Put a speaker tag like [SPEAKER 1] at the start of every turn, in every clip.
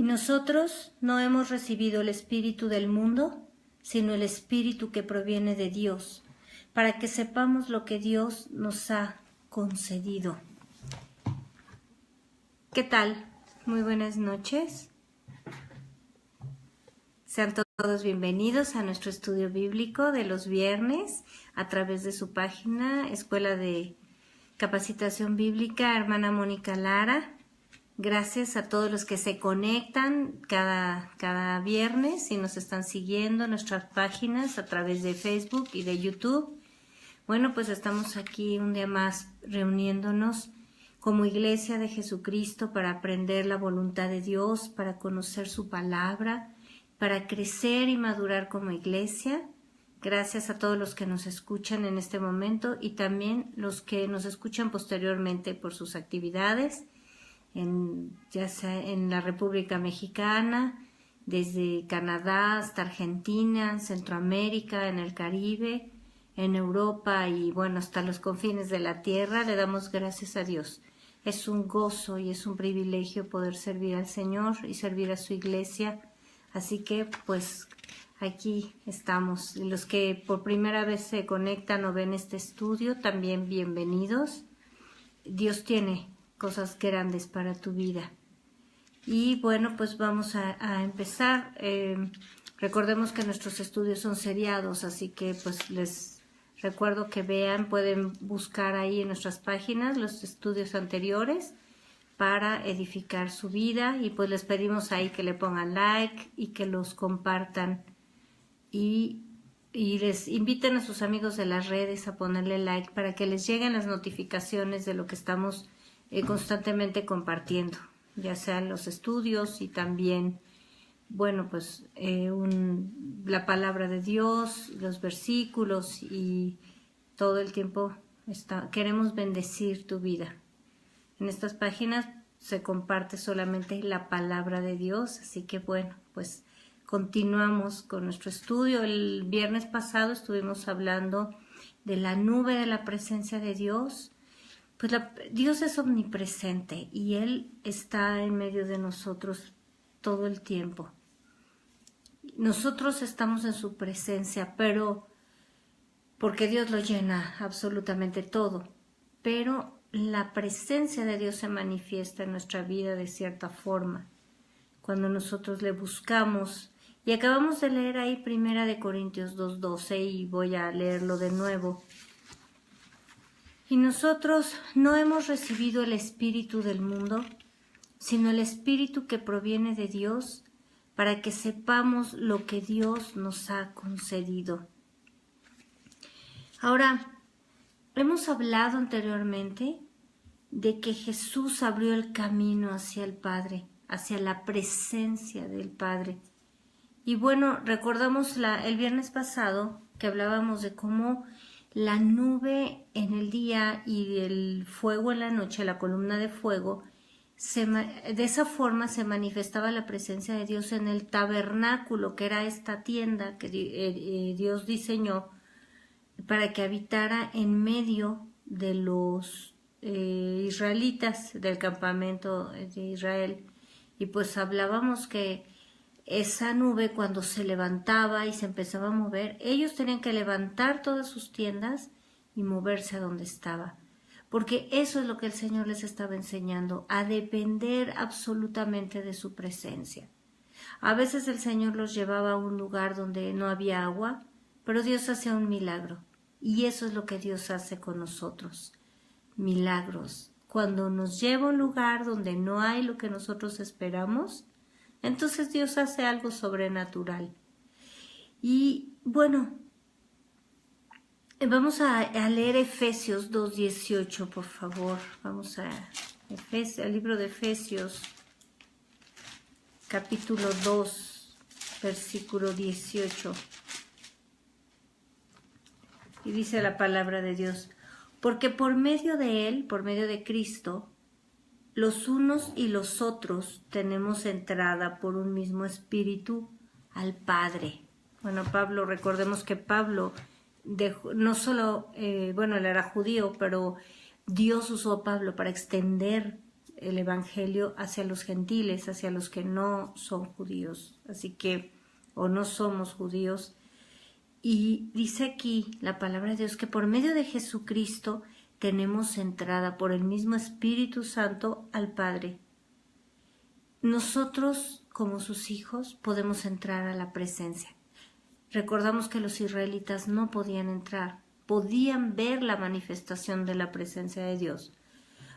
[SPEAKER 1] Y nosotros no hemos recibido el espíritu del mundo, sino el espíritu que proviene de Dios, para que sepamos lo que Dios nos ha concedido. ¿Qué tal? Muy buenas noches. Sean todos bienvenidos a nuestro estudio bíblico de los viernes a través de su página Escuela de Capacitación Bíblica Hermana Mónica Lara. Gracias a todos los que se conectan cada viernes y nos están siguiendo en nuestras páginas a través de Facebook y de YouTube. Bueno, pues estamos aquí un día más reuniéndonos como Iglesia de Jesucristo para aprender la voluntad de Dios, para conocer su palabra, para crecer y madurar como iglesia. Gracias a todos los que nos escuchan en este momento y también los que nos escuchan posteriormente por sus actividades, ya sea en la República Mexicana, desde Canadá hasta Argentina, Centroamérica, en el Caribe, en Europa y bueno, hasta los confines de la tierra. Le damos gracias a Dios. Es un gozo y es un privilegio poder servir al Señor y servir a su iglesia. Así que pues aquí estamos. Y los que por primera vez se conectan o ven este estudio, también bienvenidos. Dios tiene cosas grandes para tu vida. Y bueno, pues vamos a empezar. Recordemos que nuestros estudios son seriados, así que pues les recuerdo que pueden buscar ahí en nuestras páginas los estudios anteriores para edificar su vida y pues les pedimos ahí que le pongan like y que los compartan y les inviten a sus amigos de las redes a ponerle like para que les lleguen las notificaciones de lo que estamos constantemente compartiendo, ya sean los estudios y también, bueno, pues la palabra de Dios, los versículos y todo el tiempo queremos bendecir tu vida. En estas páginas se comparte solamente la palabra de Dios, así que bueno, pues continuamos con nuestro estudio. El viernes pasado estuvimos hablando de la nube de la presencia de Dios. Pues Dios es omnipresente y Él está en medio de nosotros todo el tiempo. Nosotros estamos en su presencia, pero porque Dios lo llena absolutamente todo, pero la presencia de Dios se manifiesta en nuestra vida de cierta forma cuando nosotros le buscamos. Y acabamos de leer ahí 1 Corintios 2:12 y voy a leerlo de nuevo. Y nosotros no hemos recibido el espíritu del mundo, sino el espíritu que proviene de Dios, para que sepamos lo que Dios nos ha concedido. Ahora, hemos hablado anteriormente de que Jesús abrió el camino hacia el Padre, hacia la presencia del Padre. Y bueno, recordamos el viernes pasado que hablábamos de cómo la nube en el día y el fuego en la noche, la columna de fuego, de esa forma se manifestaba la presencia de Dios en el tabernáculo, que era esta tienda que Dios diseñó para que habitara en medio de los israelitas del campamento de Israel. Y pues hablábamos que esa nube cuando se levantaba y se empezaba a mover, ellos tenían que levantar todas sus tiendas y moverse a donde estaba, porque eso es lo que el Señor les estaba enseñando, a depender absolutamente de su presencia. A veces el Señor los llevaba a un lugar donde no había agua, pero Dios hacía un milagro, y eso es lo que Dios hace con nosotros, milagros. Cuando nos lleva a un lugar donde no hay lo que nosotros esperamos, entonces Dios hace algo sobrenatural. Y bueno, vamos a leer Efesios 2:18, por favor. Vamos al libro de Efesios, capítulo 2, versículo 18. Y dice la palabra de Dios: porque por medio de Él, por medio de Cristo, los unos y los otros tenemos entrada por un mismo espíritu al Padre. Bueno, recordemos que Pablo no solo, él era judío, pero Dios usó a Pablo para extender el evangelio hacia los gentiles, hacia los que no son judíos, así que, o no somos judíos. Y dice aquí la palabra de Dios que por medio de Jesucristo tenemos entrada por el mismo Espíritu Santo al Padre. Nosotros, como sus hijos, podemos entrar a la presencia. Recordamos que los israelitas no podían entrar, podían ver la manifestación de la presencia de Dios.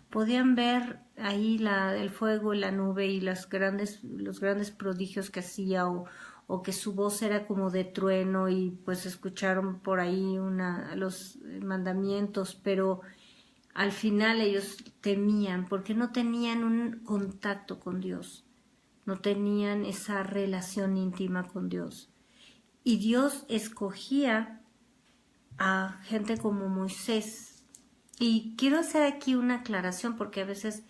[SPEAKER 1] Podían ver ahí el fuego y la nube y los grandes prodigios que hacía o que su voz era como de trueno y pues escucharon por ahí los mandamientos, pero al final ellos temían porque no tenían un contacto con Dios, no tenían esa relación íntima con Dios. Y Dios escogía a gente como Moisés. Y quiero hacer aquí una aclaración porque a veces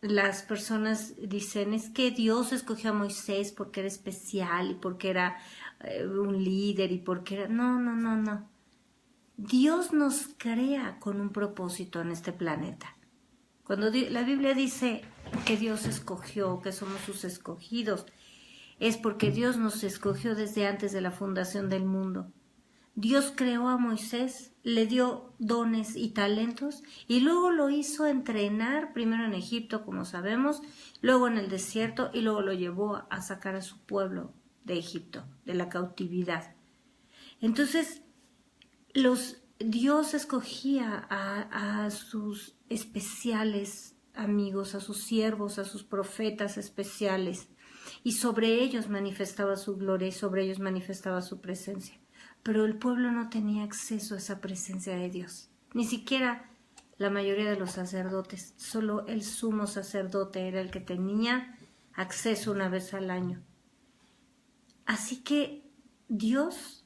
[SPEAKER 1] las personas dicen es que Dios escogió a Moisés porque era especial y porque era un líder y porque era... No. Dios nos crea con un propósito en este planeta. Cuando la Biblia dice que Dios escogió, que somos sus escogidos, es porque Dios nos escogió desde antes de la fundación del mundo. Dios creó a Moisés, le dio dones y talentos y luego lo hizo entrenar primero en Egipto, como sabemos, luego en el desierto y luego lo llevó a sacar a su pueblo de Egipto, de la cautividad. Entonces, Dios escogía a sus especiales amigos, a sus siervos, a sus profetas especiales, y sobre ellos manifestaba su gloria y sobre ellos manifestaba su presencia. Pero el pueblo no tenía acceso a esa presencia de Dios, ni siquiera la mayoría de los sacerdotes, solo el sumo sacerdote era el que tenía acceso una vez al año. Así que Dios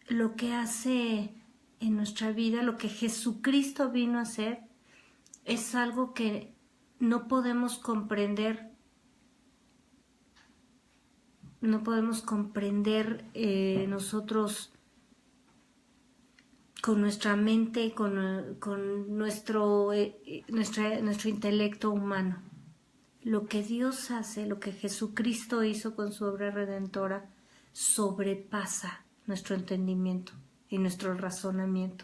[SPEAKER 1] lo que hace en nuestra vida, lo que Jesucristo vino a hacer, es algo que no podemos comprender. No podemos comprender nosotros con nuestra mente, con nuestro intelecto humano. Lo que Dios hace, lo que Jesucristo hizo con su obra redentora, sobrepasa nuestro entendimiento y nuestro razonamiento.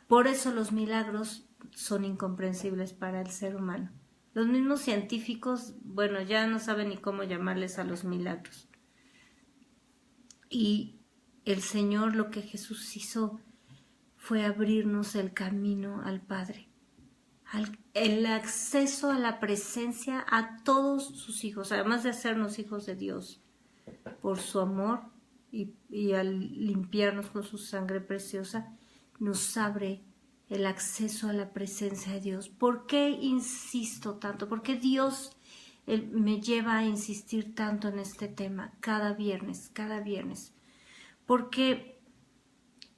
[SPEAKER 1] Por eso los milagros son incomprensibles para el ser humano. Los mismos científicos, bueno, ya no saben ni cómo llamarles a los milagros. Y el Señor, lo que Jesús hizo fue abrirnos el camino al Padre, el acceso a la presencia a todos sus hijos, además de hacernos hijos de Dios por su amor y al limpiarnos con su sangre preciosa, nos abre el acceso a la presencia de Dios. ¿Por qué insisto tanto? ¿Por qué Dios me lleva a insistir tanto en este tema cada viernes? Porque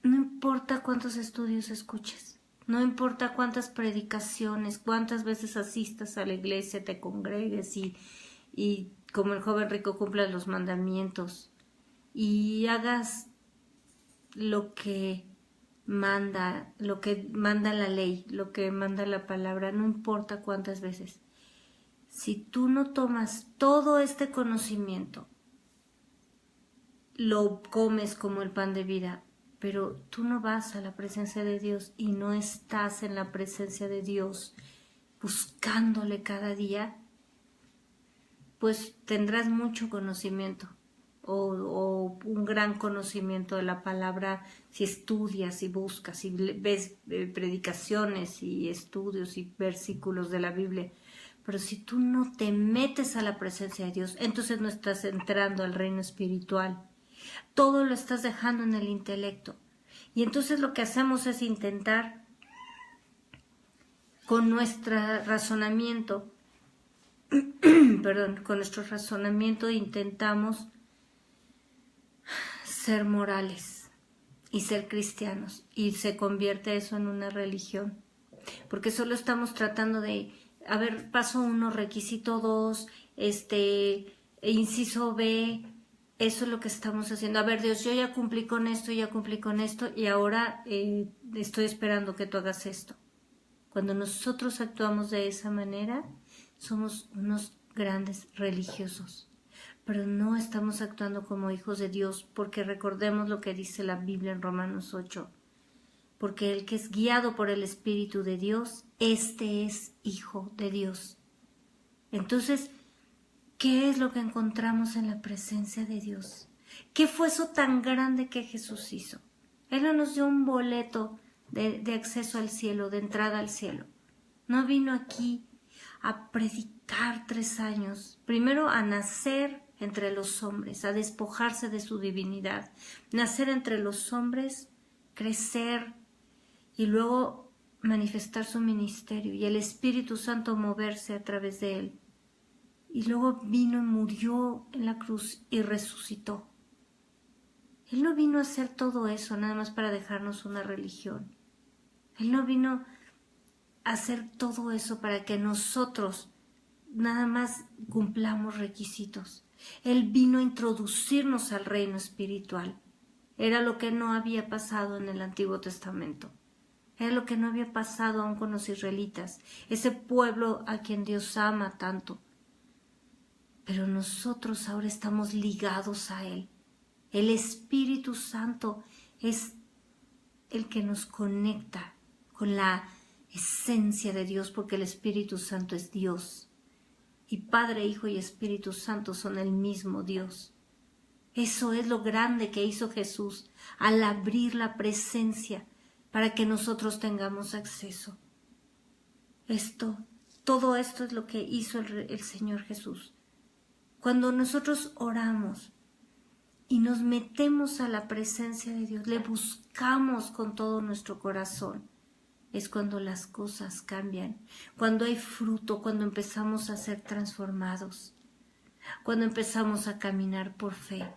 [SPEAKER 1] no importa cuántos estudios escuches, no importa cuántas predicaciones, cuántas veces asistas a la iglesia, te congregues y como el joven rico cumplas los mandamientos y hagas lo que manda la ley, lo que manda la palabra, no importa cuántas veces. Si tú no tomas todo este conocimiento, lo comes como el pan de vida, pero tú no vas a la presencia de Dios y no estás en la presencia de Dios buscándole cada día, pues tendrás mucho conocimiento o un gran conocimiento de la palabra si estudias y buscas y ves predicaciones y estudios y versículos de la Biblia. Pero si tú no te metes a la presencia de Dios, entonces no estás entrando al reino espiritual. Todo lo estás dejando en el intelecto. Y entonces lo que hacemos es intentar con nuestro razonamiento, intentamos ser morales y ser cristianos. Y se convierte eso en una religión. Porque solo estamos tratando de, a ver, paso 1, requisito 2, inciso B. Eso es lo que estamos haciendo. A ver, Dios, yo ya cumplí con esto y ahora estoy esperando que tú hagas esto. Cuando nosotros actuamos de esa manera, somos unos grandes religiosos, pero no estamos actuando como hijos de Dios, porque recordemos lo que dice la Biblia en Romanos 8, porque el que es guiado por el Espíritu de Dios, este es hijo de Dios. Entonces, ¿qué es lo que encontramos en la presencia de Dios? ¿Qué fue eso tan grande que Jesús hizo? Él no nos dio un boleto de acceso al cielo, de entrada al cielo. No vino aquí a predicar 3 años, primero a nacer entre los hombres, a despojarse de su divinidad, nacer entre los hombres, crecer y luego manifestar su ministerio y el Espíritu Santo moverse a través de él. Y luego vino y murió en la cruz y resucitó. Él no vino a hacer todo eso nada más para dejarnos una religión. Él no vino a hacer todo eso para que nosotros nada más cumplamos requisitos. Él vino a introducirnos al reino espiritual. Era lo que no había pasado en el Antiguo Testamento. Era lo que no había pasado aún con los israelitas, ese pueblo a quien Dios ama tanto. Pero nosotros ahora estamos ligados a Él. El Espíritu Santo es el que nos conecta con la esencia de Dios, porque el Espíritu Santo es Dios. Y Padre, Hijo y Espíritu Santo son el mismo Dios. Eso es lo grande que hizo Jesús al abrir la presencia para que nosotros tengamos acceso. Todo esto es lo que hizo el Señor Jesús. Cuando nosotros oramos y nos metemos a la presencia de Dios, le buscamos con todo nuestro corazón, es cuando las cosas cambian, cuando hay fruto, cuando empezamos a ser transformados, cuando empezamos a caminar por fe.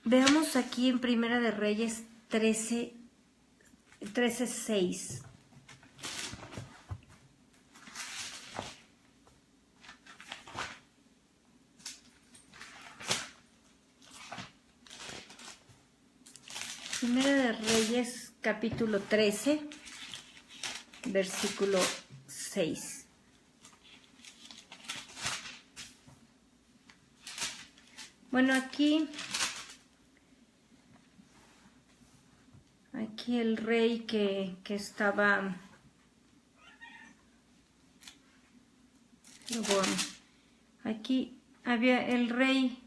[SPEAKER 1] Veamos aquí en Primera de Reyes 13:6. Primera de Reyes, capítulo 13, versículo 6. Bueno, aquí el rey que estaba... Bueno, aquí había el rey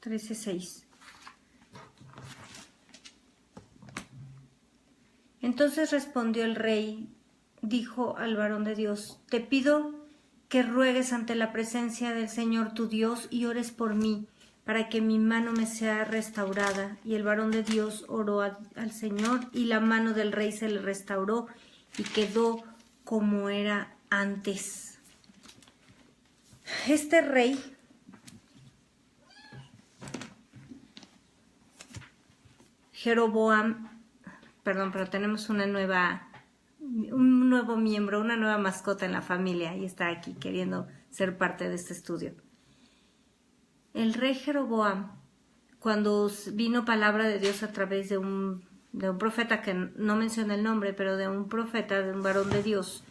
[SPEAKER 1] 13:6. Entonces respondió el rey, dijo al varón de Dios: te pido que ruegues ante la presencia del Señor tu Dios y ores por mí, para que mi mano me sea restaurada. Y el varón de Dios oró al Señor, y la mano del rey se le restauró y quedó como era antes. Este rey Jeroboam, pero tenemos un nuevo miembro, una nueva mascota en la familia y está aquí queriendo ser parte de este estudio. El rey Jeroboam, cuando vino palabra de Dios a través de un profeta, que no menciona el nombre, pero de un profeta, de un varón de Dios,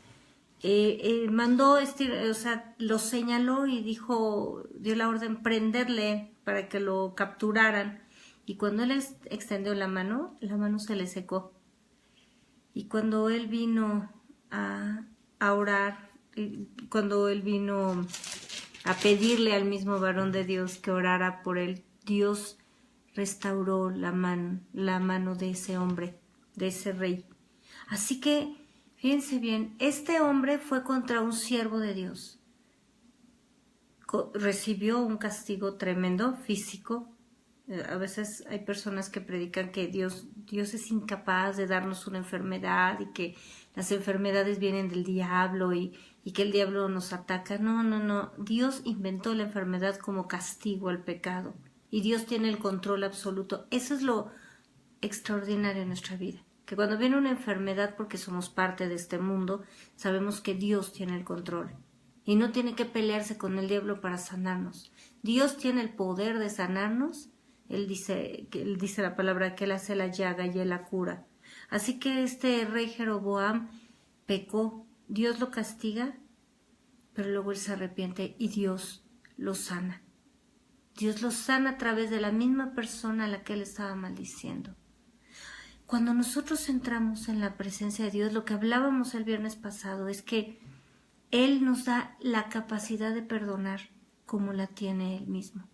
[SPEAKER 1] mandó, lo señaló y dio la orden prenderle para que lo capturaran. Y cuando él extendió la mano se le secó. Y cuando él vino a orar, cuando él vino a pedirle al mismo varón de Dios que orara por él, Dios restauró la mano de ese hombre, de ese rey. Así que, fíjense bien, este hombre fue contra un siervo de Dios. Recibió un castigo tremendo, físico. A veces hay personas que predican que Dios es incapaz de darnos una enfermedad y que las enfermedades vienen del diablo y que el diablo nos ataca. No. Dios inventó la enfermedad como castigo al pecado y Dios tiene el control absoluto. Eso es lo extraordinario en nuestra vida, que cuando viene una enfermedad, porque somos parte de este mundo, sabemos que Dios tiene el control y no tiene que pelearse con el diablo para sanarnos. Dios tiene el poder de sanarnos Él dice la palabra que Él hace la llaga y Él la cura. Así que este rey Jeroboam pecó, Dios lo castiga, pero luego Él se arrepiente y Dios lo sana. Dios lo sana a través de la misma persona a la que Él estaba maldiciendo. Cuando nosotros entramos en la presencia de Dios, lo que hablábamos el viernes pasado es que Él nos da la capacidad de perdonar como la tiene Él mismo.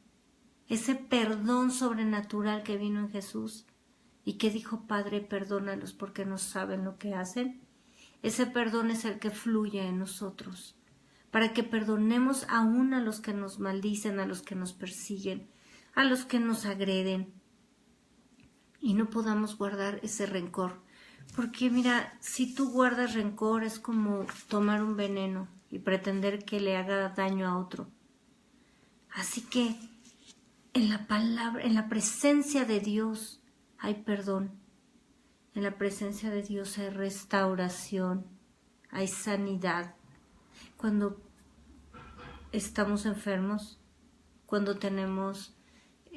[SPEAKER 1] Ese perdón sobrenatural que vino en Jesús y que dijo, Padre, perdónalos porque no saben lo que hacen. Ese perdón es el que fluye en nosotros, para que perdonemos aún a los que nos maldicen, a los que nos persiguen, a los que nos agreden, y no podamos guardar ese rencor. Porque mira, si tú guardas rencor es como tomar un veneno y pretender que le haga daño a otro. Así que en la palabra, en la presencia de Dios hay perdón. En la presencia de Dios hay restauración, hay sanidad. Cuando estamos enfermos, cuando tenemos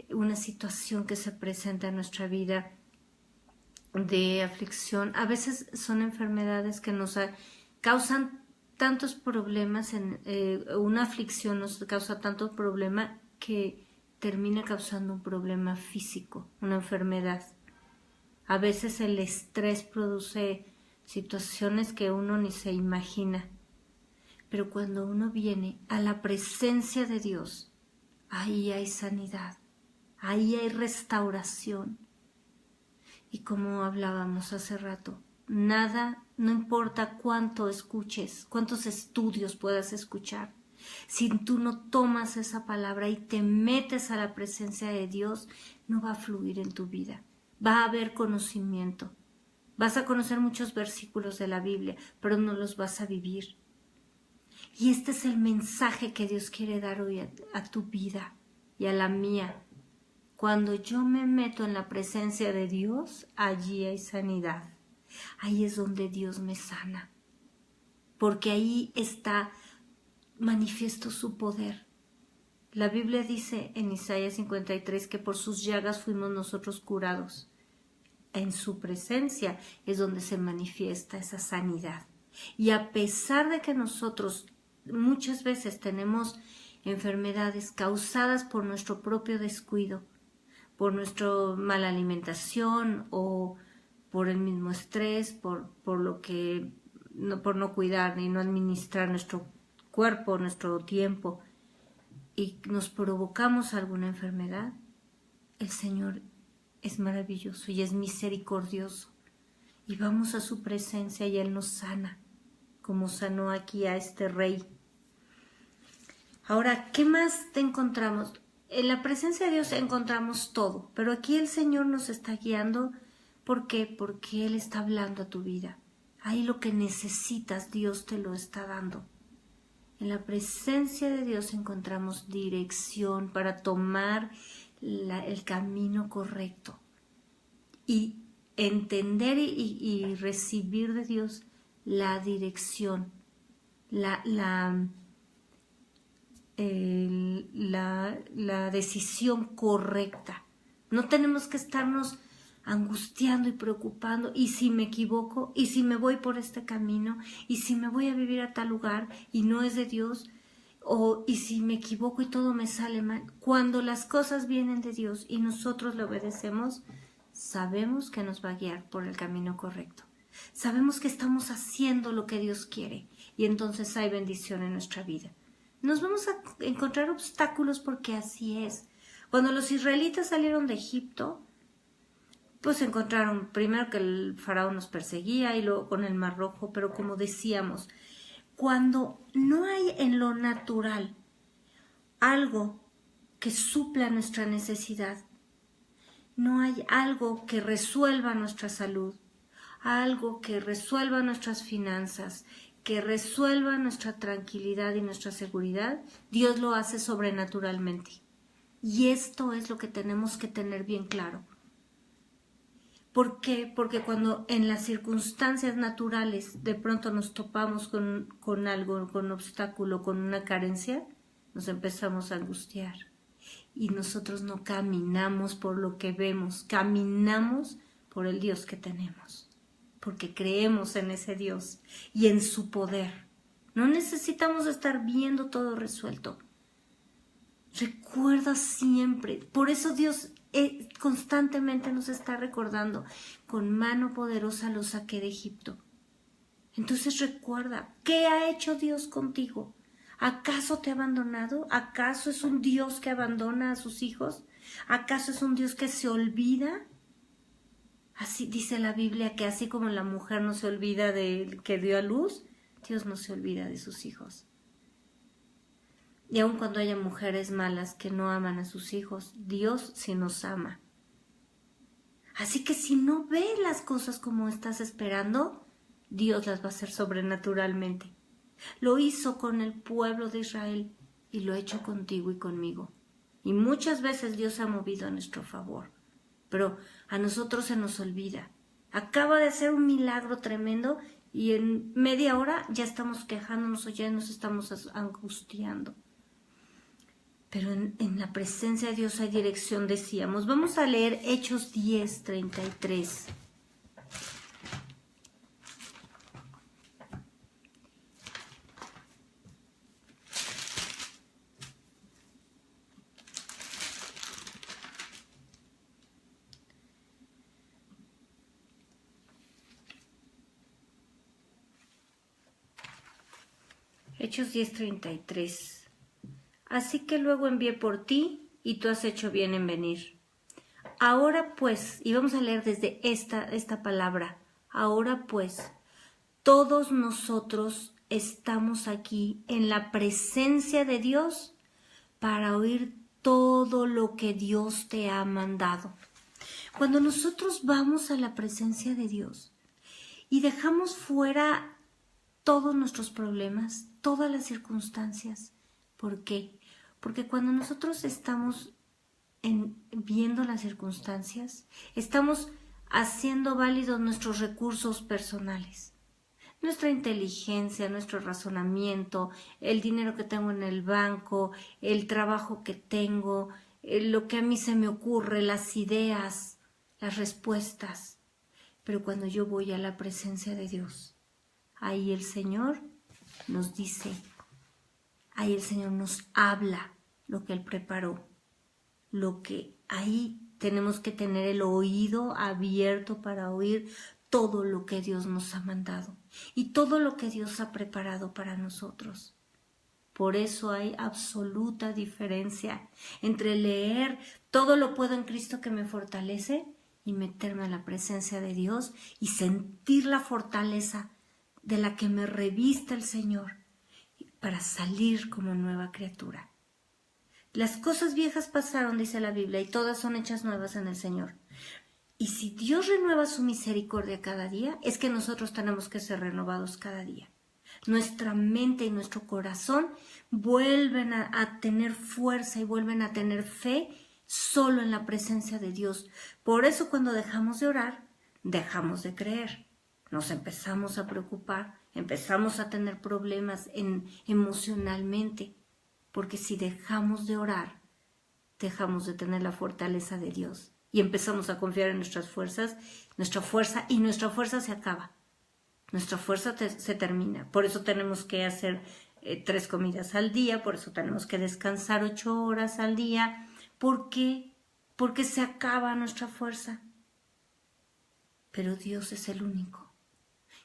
[SPEAKER 1] una situación que se presenta en nuestra vida de aflicción, a veces son enfermedades que nos causan tantos problemas, una aflicción nos causa tanto problema que termina causando un problema físico, una enfermedad. A veces el estrés produce situaciones que uno ni se imagina. Pero cuando uno viene a la presencia de Dios, ahí hay sanidad, ahí hay restauración. Y como hablábamos hace rato, nada, no importa cuánto escuches, cuántos estudios puedas escuchar, si tú no tomas esa palabra y te metes a la presencia de Dios, no va a fluir en tu vida. Va a haber conocimiento. Vas a conocer muchos versículos de la Biblia, pero no los vas a vivir. Y este es el mensaje que Dios quiere dar hoy a tu vida y a la mía. Cuando yo me meto en la presencia de Dios, allí hay sanidad. Ahí es donde Dios me sana. Porque ahí está manifiesto su poder. La Biblia dice en Isaías 53 que por sus llagas fuimos nosotros curados. En su presencia es donde se manifiesta esa sanidad. Y a pesar de que nosotros muchas veces tenemos enfermedades causadas por nuestro propio descuido, por nuestra mala alimentación o por el mismo estrés, por no cuidar ni no administrar nuestro cuerpo, nuestro tiempo, y nos provocamos alguna enfermedad, el Señor es maravilloso y es misericordioso. Y vamos a su presencia y Él nos sana, como sanó aquí a este rey. Ahora, ¿qué más te encontramos? En la presencia de Dios encontramos todo, pero aquí el Señor nos está guiando. ¿Por qué? Porque Él está hablando a tu vida. Ahí lo que necesitas, Dios te lo está dando. En la presencia de Dios encontramos dirección para tomar el camino correcto y entender y recibir de Dios la dirección, la decisión correcta. No tenemos que estarnos angustiando y preocupando, y si me equivoco, y si me voy por este camino, y si me voy a vivir a tal lugar y no es de Dios, y si me equivoco y todo me sale mal. Cuando las cosas vienen de Dios y nosotros le obedecemos, sabemos que nos va a guiar por el camino correcto. Sabemos que estamos haciendo lo que Dios quiere y entonces hay bendición en nuestra vida. Nos vamos a encontrar obstáculos porque así es. Cuando los israelitas salieron de Egipto, pues encontraron primero que el faraón nos perseguía y luego con el Mar Rojo, pero como decíamos, cuando no hay en lo natural algo que supla nuestra necesidad, no hay algo que resuelva nuestra salud, algo que resuelva nuestras finanzas, que resuelva nuestra tranquilidad y nuestra seguridad, Dios lo hace sobrenaturalmente. Y esto es lo que tenemos que tener bien claro. ¿Por qué? Porque cuando en las circunstancias naturales de pronto nos topamos con algo, con un obstáculo, con una carencia, nos empezamos a angustiar. y nosotros no caminamos por lo que vemos, caminamos por el Dios que tenemos, porque creemos en ese Dios y en su poder. No necesitamos estar viendo todo resuelto. Recuerda siempre, por eso Dios constantemente nos está recordando, con mano poderosa los saqué de Egipto. Entonces recuerda, ¿qué ha hecho Dios contigo? ¿Acaso te ha abandonado? ¿Acaso es un Dios que abandona a sus hijos? ¿Acaso es un Dios que se olvida? Así dice la Biblia que así como la mujer no se olvida de que dio a luz, Dios no se olvida de sus hijos. Y aun cuando haya mujeres malas que no aman a sus hijos, Dios sí nos ama. Así que si no ves las cosas como estás esperando, Dios las va a hacer sobrenaturalmente. Lo hizo con el pueblo de Israel y lo ha hecho contigo y conmigo. Y muchas veces Dios se ha movido a nuestro favor, pero a nosotros se nos olvida. Acaba de hacer un milagro tremendo y en media hora ya estamos quejándonos o ya nos estamos angustiando. Pero en la presencia de Dios hay dirección, decíamos. Vamos a leer Hechos 10:33. Hechos 10:33. Así que luego envié por ti y tú has hecho bien en venir. Ahora pues, y vamos a leer desde esta palabra, ahora pues, todos nosotros estamos aquí en la presencia de Dios para oír todo lo que Dios te ha mandado. Cuando nosotros vamos a la presencia de Dios y dejamos fuera todos nuestros problemas, todas las circunstancias, ¿por qué? Porque cuando nosotros estamos viendo las circunstancias, estamos haciendo válidos nuestros recursos personales, nuestra inteligencia, nuestro razonamiento, el dinero que tengo en el banco, el trabajo que tengo, lo que a mí se me ocurre, las ideas, las respuestas. Pero cuando yo voy a la presencia de Dios, ahí el Señor nos dice, ahí el Señor nos habla lo que Él preparó, lo que ahí tenemos que tener el oído abierto para oír todo lo que Dios nos ha mandado y todo lo que Dios ha preparado para nosotros. Por eso hay absoluta diferencia entre leer todo lo puedo en Cristo que me fortalece y meterme a la presencia de Dios y sentir la fortaleza de la que me revista el Señor para salir como nueva criatura. Las cosas viejas pasaron, dice la Biblia, y todas son hechas nuevas en el Señor. Y si Dios renueva su misericordia cada día, es que nosotros tenemos que ser renovados cada día. Nuestra mente y nuestro corazón vuelven a tener fuerza y vuelven a tener fe solo en la presencia de Dios. Por eso cuando dejamos de orar, dejamos de creer. Nos empezamos a preocupar, empezamos a tener problemas emocionalmente. Porque si dejamos de orar, dejamos de tener la fortaleza de Dios y empezamos a confiar en nuestra fuerza se acaba. Nuestra fuerza se termina. Por eso tenemos que hacer 3 comidas al día, por eso tenemos que descansar 8 horas al día. ¿Por qué? Porque se acaba nuestra fuerza. Pero Dios es el único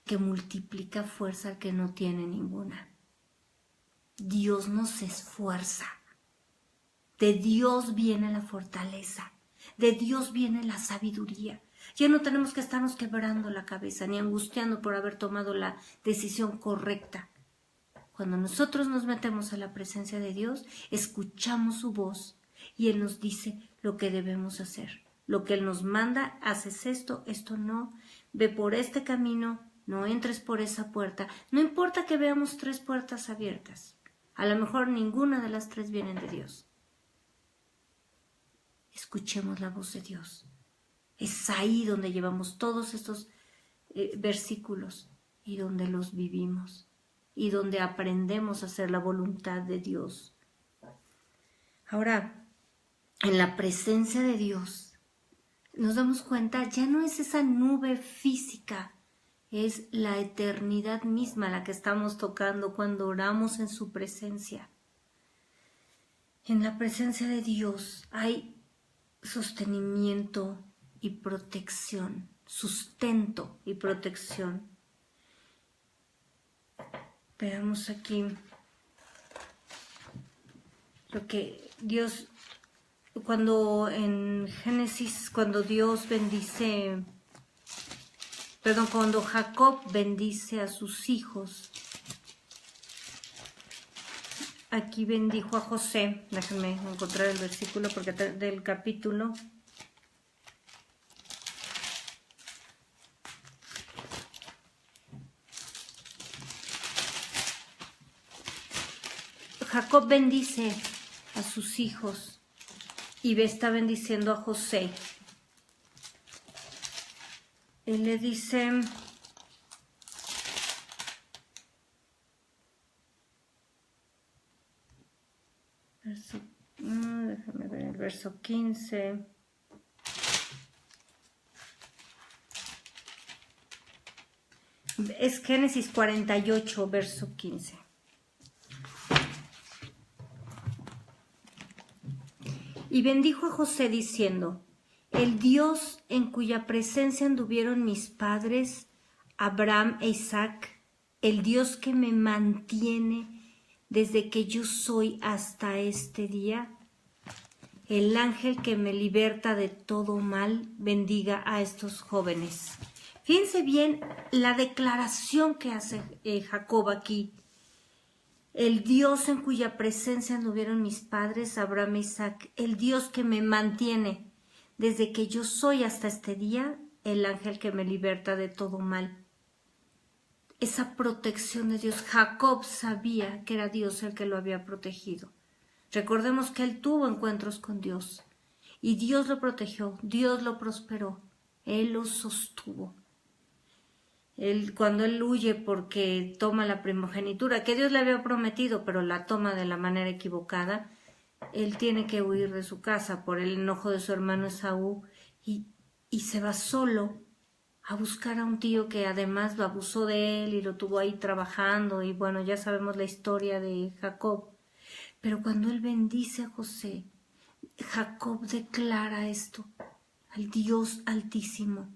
[SPEAKER 1] que multiplica fuerza al que no tiene ninguna. Dios nos esfuerza. De Dios viene la fortaleza. De Dios viene la sabiduría. Ya no tenemos que estarnos quebrando la cabeza ni angustiando por haber tomado la decisión correcta. Cuando nosotros nos metemos a la presencia de Dios, escuchamos su voz y Él nos dice lo que debemos hacer. Lo que Él nos manda, haces esto, esto no, ve por este camino, no entres por esa puerta. No importa que veamos 3 puertas abiertas. A lo mejor ninguna de las 3 vienen de Dios. Escuchemos la voz de Dios. Es ahí donde llevamos todos estos versículos y donde los vivimos y donde aprendemos a hacer la voluntad de Dios. Ahora, en la presencia de Dios, nos damos cuenta, ya no es esa nube física, es la eternidad misma la que estamos tocando cuando oramos en su presencia. En la presencia de Dios hay sostenimiento y protección, sustento y protección. Veamos aquí lo que Dios, cuando en Génesis, cuando Jacob bendice a sus hijos, aquí bendijo a José. Déjenme encontrar el versículo porque del capítulo. Jacob bendice a sus hijos y está bendiciendo a José. Él le dice, déjame ver el verso 15. Es Génesis 48, verso 15. Y bendijo a José diciendo, el Dios en cuya presencia anduvieron mis padres, Abraham e Isaac, el Dios que me mantiene desde que yo soy hasta este día, el ángel que me liberta de todo mal, bendiga a estos jóvenes. Fíjense bien la declaración que hace Jacob aquí. El Dios en cuya presencia anduvieron mis padres, Abraham e Isaac, el Dios que me mantiene desde que yo soy hasta este día, el ángel que me liberta de todo mal. Esa protección de Dios, Jacob sabía que era Dios el que lo había protegido. Recordemos que él tuvo encuentros con Dios y Dios lo protegió, Dios lo prosperó, él lo sostuvo. Cuando él huye porque toma la primogenitura, que Dios le había prometido, pero la toma de la manera equivocada, él tiene que huir de su casa por el enojo de su hermano Esaú y se va solo a buscar a un tío que además lo abusó de él y lo tuvo ahí trabajando y bueno, ya sabemos la historia de Jacob. Pero cuando él bendice a José, Jacob declara esto al Dios Altísimo.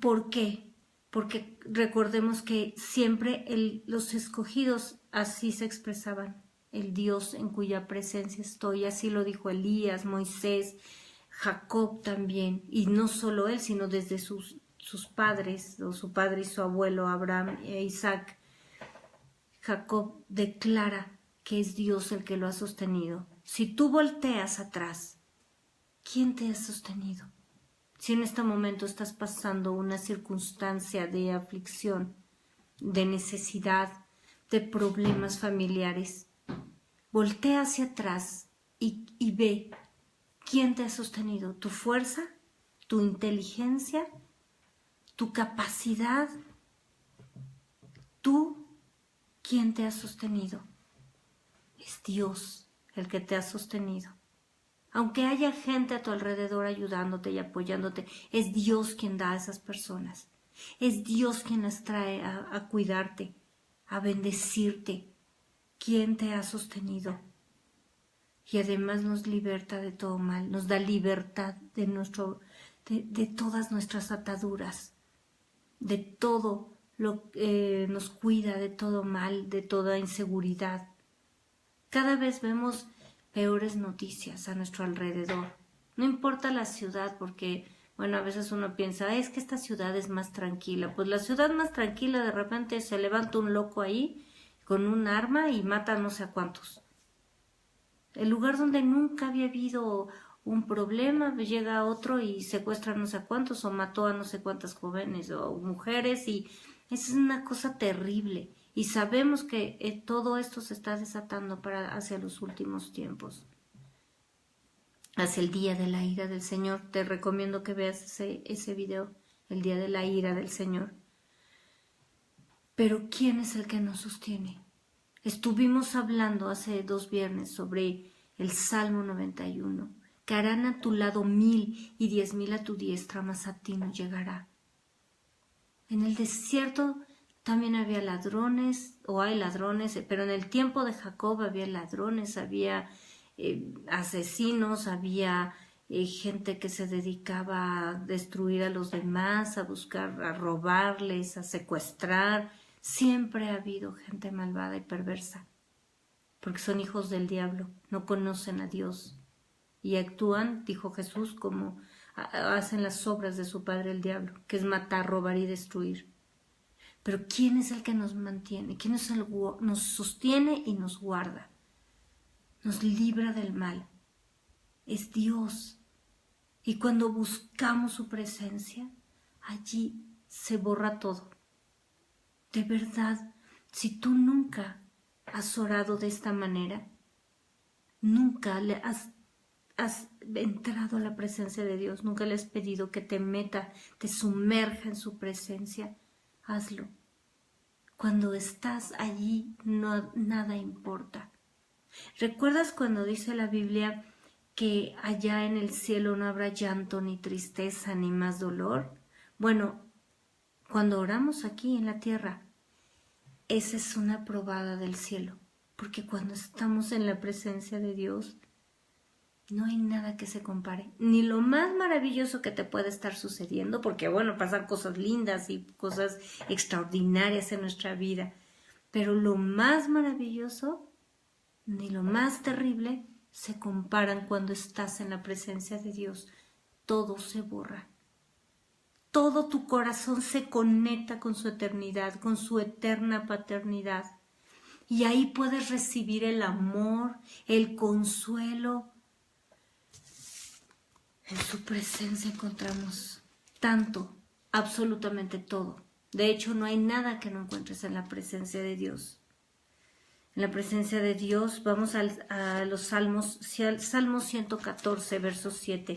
[SPEAKER 1] ¿Por qué? Porque recordemos que siempre los escogidos así se expresaban, el Dios en cuya presencia estoy, así lo dijo Elías, Moisés, Jacob también, y no solo él, sino desde sus padres, o su padre y su abuelo, Abraham e Isaac. Jacob declara que es Dios el que lo ha sostenido. Si tú volteas atrás, ¿quién te ha sostenido? Si en este momento estás pasando una circunstancia de aflicción, de necesidad, de problemas familiares, voltea hacia atrás y ve quién te ha sostenido, tu fuerza, tu inteligencia, tu capacidad, tú, ¿quién te ha sostenido? Es Dios el que te ha sostenido. Aunque haya gente a tu alrededor ayudándote y apoyándote, es Dios quien da a esas personas. Es Dios quien las trae a cuidarte, a bendecirte. ¿Quién te ha sostenido? Y además nos liberta de todo mal, nos da libertad de todas nuestras ataduras, de todo lo que nos cuida de todo mal, de toda inseguridad. Cada vez vemos peores noticias a nuestro alrededor. No importa la ciudad, porque, bueno, a veces uno piensa, es que esta ciudad es más tranquila. Pues la ciudad más tranquila, de repente se levanta un loco ahí con un arma y mata a no sé a cuántos. El lugar donde nunca había habido un problema, llega otro y secuestra a no sé a cuántos o mató a no sé cuántas jóvenes o mujeres y esa es una cosa terrible. Y sabemos que todo esto se está desatando hacia los últimos tiempos, hacia el día de la ira del Señor. Te recomiendo que veas ese video, el día de la ira del Señor. Pero ¿quién es el que nos sostiene? Estuvimos hablando hace 2 viernes sobre El Salmo 91. Caerán a tu lado 1000 y 10,000 a tu diestra, mas a ti no llegará. En el desierto también había ladrones, o hay ladrones, pero en el tiempo de Jacob había ladrones, había asesinos, había gente que se dedicaba a destruir a los demás, a buscar, a robarles, a secuestrar. Siempre ha habido gente malvada y perversa, porque son hijos del diablo, no conocen a Dios y actúan, dijo Jesús, como hacen las obras de su padre el diablo, que es matar, robar y destruir. Pero ¿quién es el que nos mantiene? ¿Quién es el que nos sostiene y nos guarda? Nos libra del mal. Es Dios. Y cuando buscamos su presencia, allí se borra todo. De verdad, si tú nunca has orado de esta manera, nunca le has entrado a la presencia de Dios, nunca le has pedido que te meta, te sumerja en su presencia, hazlo. Cuando estás allí, nada importa. ¿Recuerdas cuando dice la Biblia que allá en el cielo no habrá llanto, ni tristeza, ni más dolor? Bueno, cuando oramos aquí en la tierra, esa es una probada del cielo, porque cuando estamos en la presencia de Dios, no hay nada que se compare, ni lo más maravilloso que te puede estar sucediendo, porque bueno, pasan cosas lindas y cosas extraordinarias en nuestra vida, pero lo más maravilloso ni lo más terrible se comparan cuando estás en la presencia de Dios. Todo se borra. Todo tu corazón se conecta con su eternidad, con su eterna paternidad. Y ahí puedes recibir el amor, el consuelo. En su presencia encontramos tanto, absolutamente todo. De hecho, no hay nada que no encuentres en la presencia de Dios. En la presencia de Dios, vamos a los Salmos, Salmo 114, verso 7.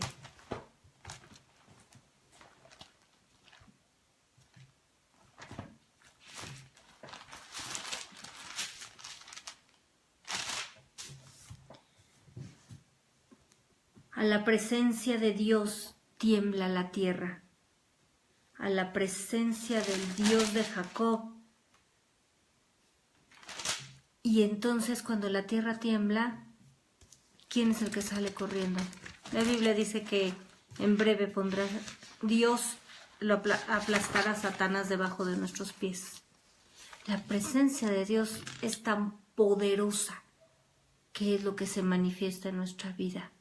[SPEAKER 1] A la presencia de Dios tiembla la tierra. A la presencia del Dios de Jacob. Y entonces cuando la tierra tiembla, ¿quién es el que sale corriendo? La Biblia dice que en breve pondrá Dios, aplastará a Satanás debajo de nuestros pies. La presencia de Dios es tan poderosa que es lo que se manifiesta en nuestra vida.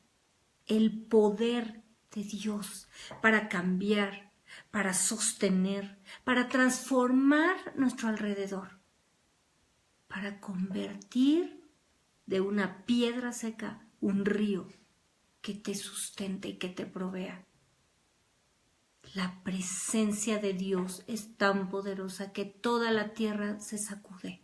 [SPEAKER 1] El poder de Dios para cambiar, para sostener, para transformar nuestro alrededor, para convertir de una piedra seca un río que te sustente y que te provea. La presencia de Dios es tan poderosa que toda la tierra se sacude.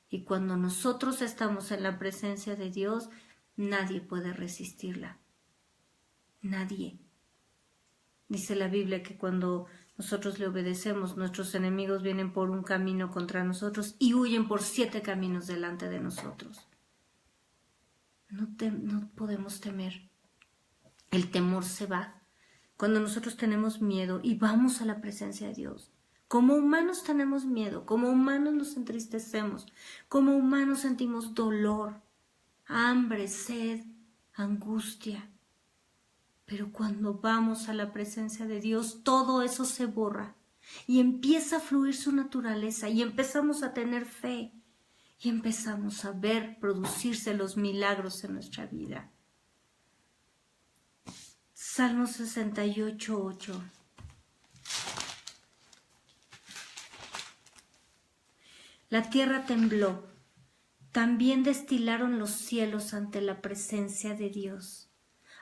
[SPEAKER 1] Y cuando nosotros estamos en la presencia de Dios, nadie puede resistirla. Nadie. Dice la Biblia que cuando nosotros le obedecemos, nuestros enemigos vienen por un camino contra nosotros y huyen por 7 caminos delante de nosotros. No podemos temer. El temor se va cuando nosotros tenemos miedo y vamos a la presencia de Dios. Como humanos tenemos miedo, como humanos nos entristecemos, como humanos sentimos dolor, hambre, sed, angustia. Pero cuando vamos a la presencia de Dios, todo eso se borra y empieza a fluir su naturaleza y empezamos a tener fe y empezamos a ver producirse los milagros en nuestra vida. Salmo 68, 8. La tierra tembló, también destilaron los cielos ante la presencia de Dios.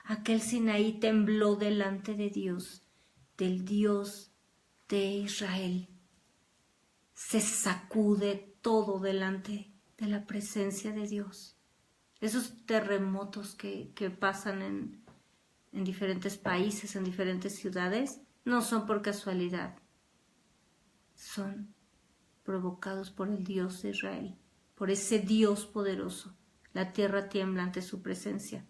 [SPEAKER 1] Aquel Sinaí tembló delante de Dios, del Dios de Israel. Se sacude todo delante de la presencia de Dios. Esos terremotos que pasan en diferentes países, en diferentes ciudades, no son por casualidad. Son provocados por el Dios de Israel, por ese Dios poderoso. La tierra tiembla ante su presencia.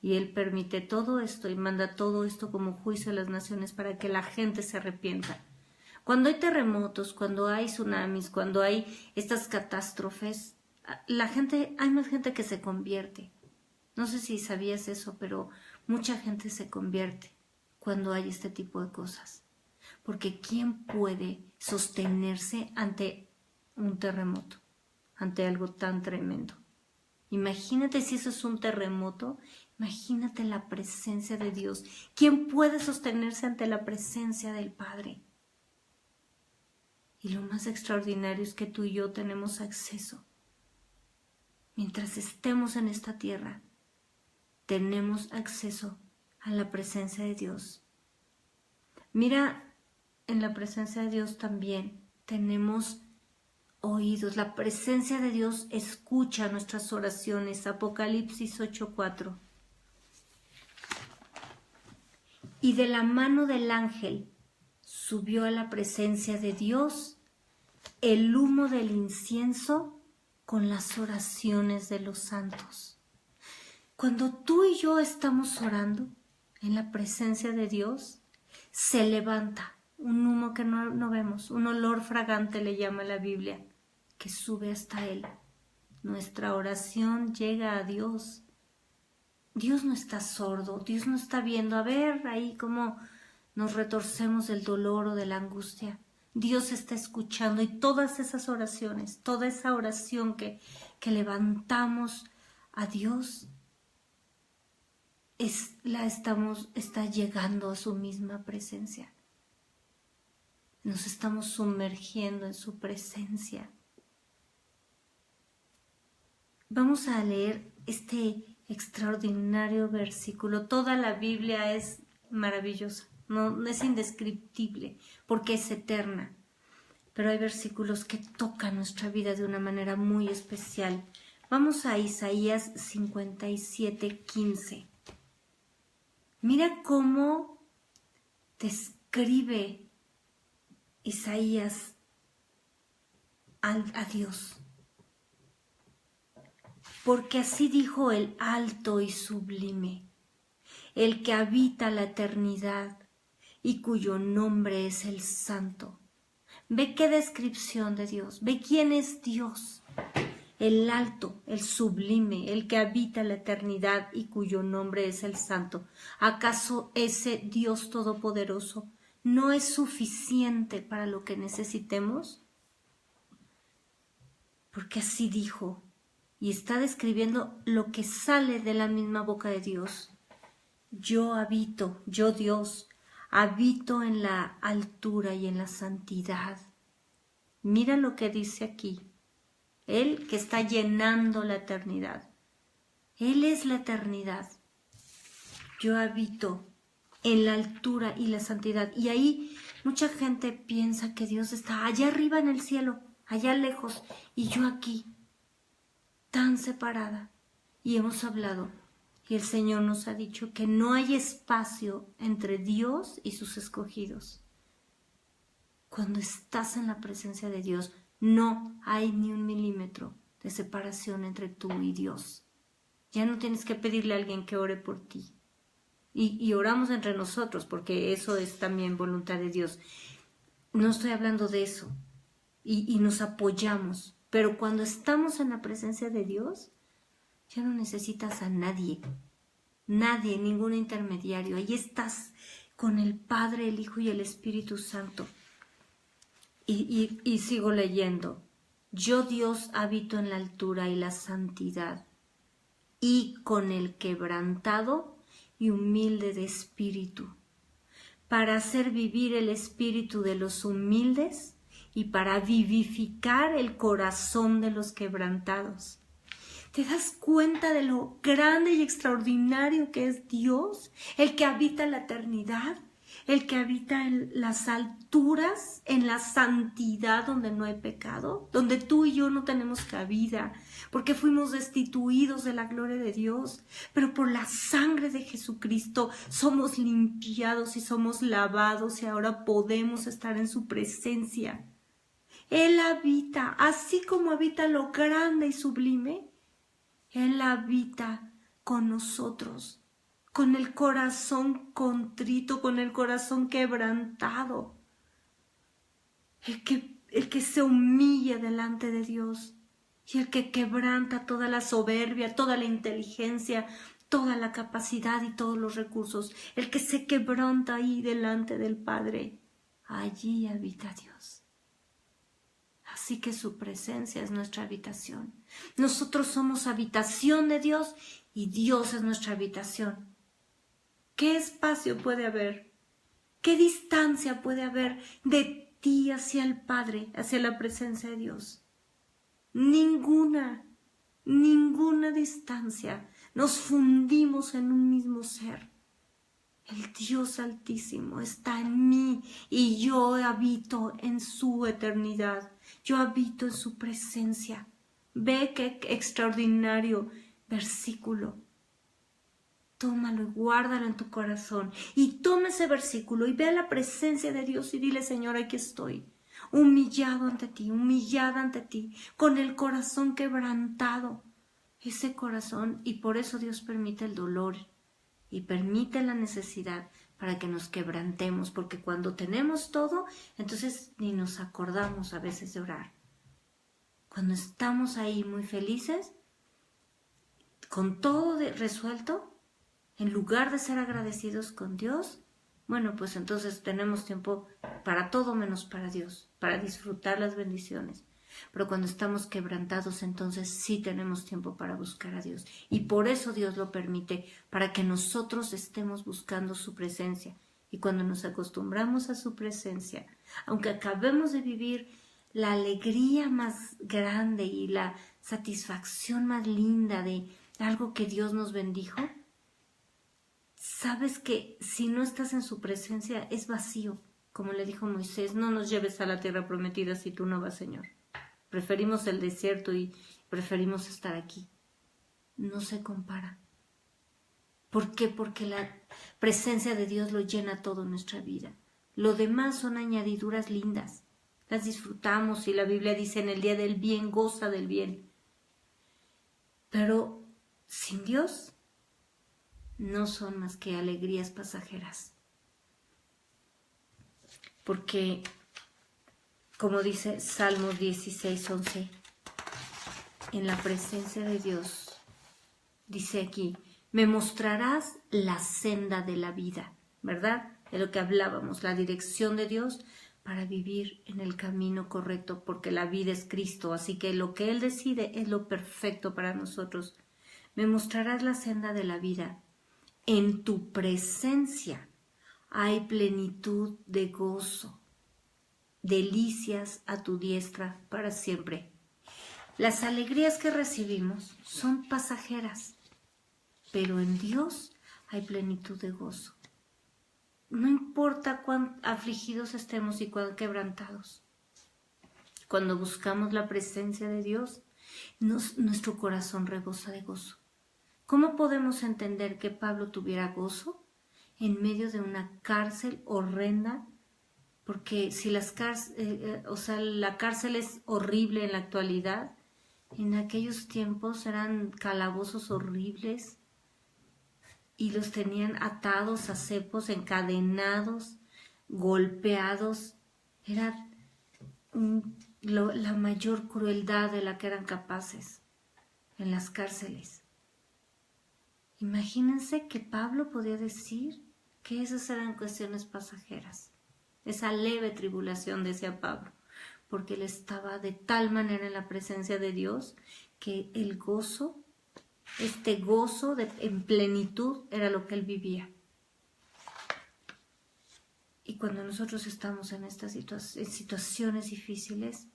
[SPEAKER 1] Y Él permite todo esto y manda todo esto como juicio a las naciones para que la gente se arrepienta. Cuando hay terremotos, cuando hay tsunamis, cuando hay estas catástrofes, hay más gente que se convierte. No sé si sabías eso, pero mucha gente se convierte cuando hay este tipo de cosas. Porque ¿quién puede sostenerse ante un terremoto, ante algo tan tremendo? Imagínate si eso es un terremoto, imagínate la presencia de Dios. ¿Quién puede sostenerse ante la presencia del Padre? Y lo más extraordinario es que tú y yo tenemos acceso. Mientras estemos en esta tierra, tenemos acceso a la presencia de Dios. Mira, en la presencia de Dios también tenemos oídos. La presencia de Dios escucha nuestras oraciones. Apocalipsis 8:4. Y de la mano del ángel subió a la presencia de Dios el humo del incienso con las oraciones de los santos. Cuando tú y yo estamos orando en la presencia de Dios, se levanta un humo que no vemos, un olor fragante le llama la Biblia, que sube hasta Él. Nuestra oración llega a Dios. Dios no está sordo, Dios no está viendo, a ver ahí cómo nos retorcemos del dolor o de la angustia. Dios está escuchando y todas esas oraciones, toda esa oración que levantamos a Dios, está llegando a su misma presencia. Nos estamos sumergiendo en su presencia. Vamos a leer este extraordinario versículo. Toda la Biblia es maravillosa, no es indescriptible porque es eterna, pero hay versículos que tocan nuestra vida de una manera muy especial. Vamos a Isaías 57:15. Mira cómo describe Isaías a Dios. Porque así dijo el alto y sublime, el que habita la eternidad y cuyo nombre es el Santo. Ve qué descripción de Dios, ve quién es Dios. El alto, el sublime, el que habita la eternidad y cuyo nombre es el Santo. ¿Acaso ese Dios todopoderoso no es suficiente para lo que necesitemos? Porque así dijo. Y está describiendo lo que sale de la misma boca de Dios. Yo Dios, habito en la altura y en la santidad. Mira lo que dice aquí. Él que está llenando la eternidad. Él es la eternidad. Yo habito en la altura y la santidad. Y ahí mucha gente piensa que Dios está allá arriba en el cielo, allá lejos, y yo aquí, tan separada. Y hemos hablado, y el Señor nos ha dicho que no hay espacio entre Dios y sus escogidos. Cuando estás en la presencia de Dios, no hay ni un milímetro de separación entre tú y Dios. Ya no tienes que pedirle a alguien que ore por ti. Y oramos entre nosotros, porque eso es también voluntad de Dios. No estoy hablando de eso. Y nos apoyamos. Pero cuando estamos en la presencia de Dios, ya no necesitas a nadie. Nadie, ningún intermediario. Ahí estás con el Padre, el Hijo y el Espíritu Santo. Y sigo leyendo. Yo Dios habito en la altura y la santidad, y con el quebrantado y humilde de espíritu, para hacer vivir el espíritu de los humildes y para vivificar el corazón de los quebrantados. ¿Te das cuenta de lo grande y extraordinario que es Dios? El que habita la eternidad, el que habita en las alturas, en la santidad donde no hay pecado, donde tú y yo no tenemos cabida, porque fuimos destituidos de la gloria de Dios, pero por la sangre de Jesucristo somos limpiados y somos lavados y ahora podemos estar en su presencia. Él habita, así como habita lo grande y sublime, Él habita con nosotros, con el corazón contrito, con el corazón quebrantado. El que se humilla delante de Dios y el que quebranta toda la soberbia, toda la inteligencia, toda la capacidad y todos los recursos, el que se quebranta ahí delante del Padre, allí habita Dios. Así que su presencia es nuestra habitación. Nosotros somos habitación de Dios y Dios es nuestra habitación. ¿Qué espacio puede haber? ¿Qué distancia puede haber de ti hacia el Padre, hacia la presencia de Dios? Ninguna distancia. Nos fundimos en un mismo ser. El Dios Altísimo está en mí y yo habito en su eternidad. Yo habito en su presencia. Ve qué extraordinario versículo. Tómalo y guárdalo en tu corazón. Y toma ese versículo y ve a la presencia de Dios y dile: Señor, aquí estoy, humillado ante ti, humillada ante ti, con el corazón quebrantado. Ese corazón, y por eso Dios permite el dolor y permite la necesidad para que nos quebrantemos, porque cuando tenemos todo, entonces ni nos acordamos a veces de orar. Cuando estamos ahí muy felices, con todo resuelto, en lugar de ser agradecidos con Dios, bueno, pues entonces tenemos tiempo para todo menos para Dios, para disfrutar las bendiciones. Pero cuando estamos quebrantados, entonces sí tenemos tiempo para buscar a Dios. Y por eso Dios lo permite, para que nosotros estemos buscando su presencia. Y cuando nos acostumbramos a su presencia, aunque acabemos de vivir la alegría más grande y la satisfacción más linda de algo que Dios nos bendijo, sabes que si no estás en su presencia es vacío. Como le dijo Moisés: no nos lleves a la tierra prometida si tú no vas, Señor. Preferimos el desierto y preferimos estar aquí. No se compara. ¿Por qué? Porque la presencia de Dios lo llena todo en nuestra vida. Lo demás son añadiduras lindas. Las disfrutamos y la Biblia dice: en el día del bien, goza del bien. Pero sin Dios no son más que alegrías pasajeras. Porque, como dice Salmos 16:11, en la presencia de Dios, dice aquí: me mostrarás la senda de la vida, ¿verdad? De lo que hablábamos, la dirección de Dios para vivir en el camino correcto, porque la vida es Cristo, así que lo que Él decide es lo perfecto para nosotros. Me mostrarás la senda de la vida. En tu presencia hay plenitud de gozo, delicias a tu diestra para siempre. Las alegrías que recibimos son pasajeras, pero en Dios hay plenitud de gozo. No importa cuán afligidos estemos y cuán quebrantados. Cuando buscamos la presencia de Dios, nuestro corazón rebosa de gozo. ¿Cómo podemos entender que Pablo tuviera gozo en medio de una cárcel horrenda? Porque si la cárcel es horrible en la actualidad, en aquellos tiempos eran calabozos horribles y los tenían atados a cepos, encadenados, golpeados. Era la mayor crueldad de la que eran capaces en las cárceles. Imagínense que Pablo podía decir que esas eran cuestiones pasajeras. Esa leve tribulación, decía Pablo, porque él estaba de tal manera en la presencia de Dios que el gozo, este gozo en plenitud, era lo que él vivía. Y cuando nosotros estamos en estas situaciones difíciles,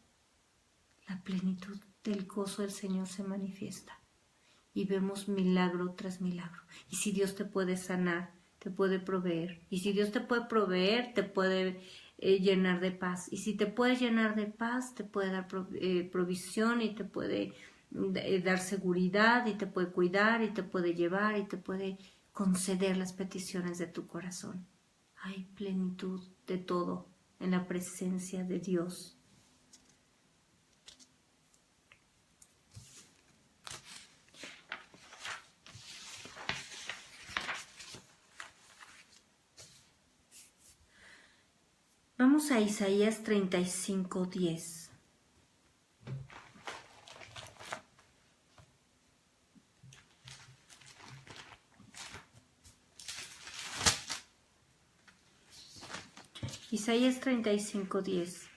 [SPEAKER 1] la plenitud del gozo del Señor se manifiesta y vemos milagro tras milagro. Y si Dios te puede sanar, te puede proveer. Y si Dios te puede proveer, te puede llenar de paz. Y si te puede llenar de paz, te puede dar provisión y te puede dar seguridad y te puede cuidar y te puede llevar y te puede conceder las peticiones de tu corazón. Hay plenitud de todo en la presencia de Dios. Vamos a Isaías 35:10. Isaías 35:10.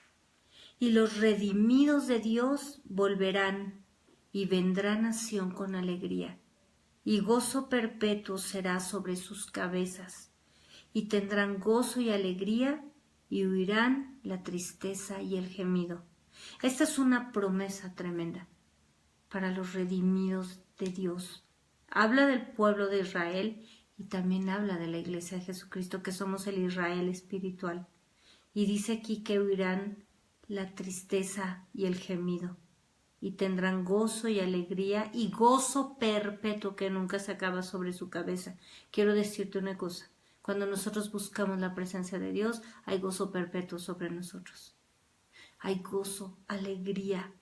[SPEAKER 1] Y los redimidos de Dios volverán, y vendrá a Sión con alegría, y gozo perpetuo será sobre sus cabezas, y tendrán gozo y alegría, y huirán la tristeza y el gemido. Esta es una promesa tremenda para los redimidos de Dios. Habla del pueblo de Israel y también habla de la iglesia de Jesucristo, que somos el Israel espiritual. Y dice aquí que huirán la tristeza y el gemido, y tendrán gozo y alegría y gozo perpetuo que nunca se acaba sobre su cabeza. Quiero decirte una cosa, cuando nosotros buscamos la presencia de Dios, hay gozo perpetuo sobre nosotros. Hay gozo, alegría.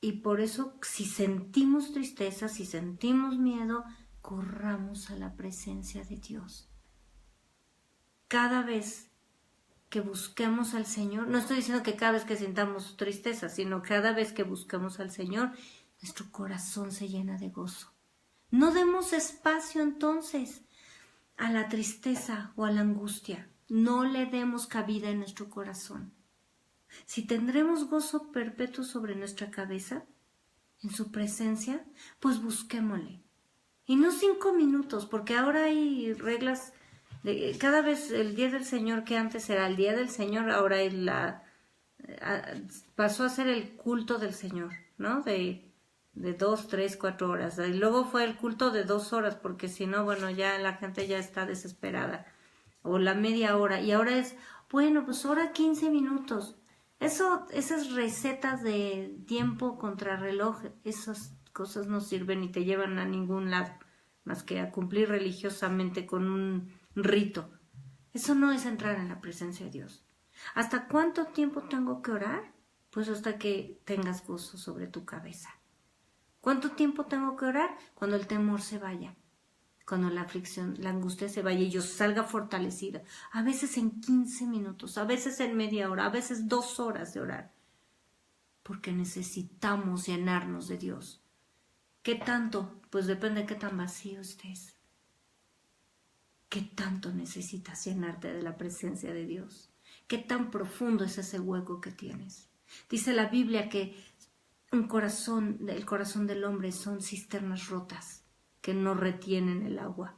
[SPEAKER 1] Y por eso, si sentimos tristeza, si sentimos miedo, corramos a la presencia de Dios. Cada vez que busquemos al Señor, no estoy diciendo que cada vez que sintamos tristeza, sino cada vez que busquemos al Señor, nuestro corazón se llena de gozo. No demos espacio entonces a la tristeza o a la angustia. No le demos cabida en nuestro corazón. Si tendremos gozo perpetuo sobre nuestra cabeza, en su presencia, pues busquémosle. Y no 5 minutos, porque ahora hay reglas. Cada vez el día del Señor, que antes era el día del Señor, ahora pasó a ser el culto del Señor, ¿no? De 2, 3, 4 horas. Y luego fue el culto de 2 horas, porque si no, bueno, ya la gente ya está desesperada. O la media hora. Y ahora es, bueno, pues ahora 15 minutos. Esas recetas de tiempo contra reloj, esas cosas no sirven ni te llevan a ningún lado, más que a cumplir religiosamente con un rito. Eso no es entrar en la presencia de Dios. ¿Hasta cuánto tiempo tengo que orar? Pues hasta que tengas gozo sobre tu cabeza. ¿Cuánto tiempo tengo que orar? Cuando el temor se vaya, cuando la aflicción, la angustia se vaya y yo salga fortalecida. A veces en 15 minutos, a veces en media hora, a veces 2 horas de orar. Porque necesitamos llenarnos de Dios. ¿Qué tanto? Pues depende de qué tan vacío estés. ¿Qué tanto necesitas llenarte de la presencia de Dios? ¿Qué tan profundo es ese hueco que tienes? Dice la Biblia que el corazón del hombre son cisternas rotas que no retienen el agua.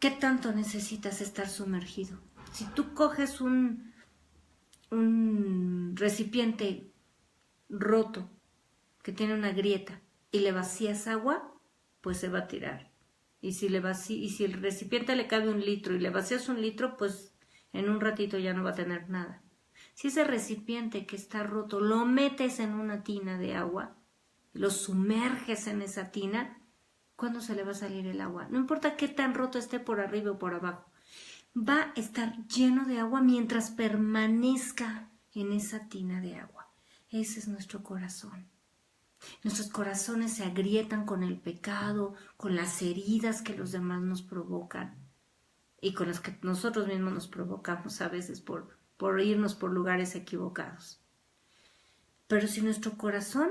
[SPEAKER 1] ¿Qué tanto necesitas estar sumergido? Si tú coges un recipiente roto que tiene una grieta y le vacías agua, pues se va a tirar. Y si el recipiente le cabe 1 litro y le vacías 1 litro, pues en un ratito ya no va a tener nada. Si ese recipiente que está roto lo metes en una tina de agua, lo sumerges en esa tina, ¿cuándo se le va a salir el agua? No importa qué tan roto esté por arriba o por abajo. Va a estar lleno de agua mientras permanezca en esa tina de agua. Ese es nuestro corazón. Nuestros corazones se agrietan con el pecado, con las heridas que los demás nos provocan y con las que nosotros mismos nos provocamos a veces por irnos por lugares equivocados. Pero si nuestro corazón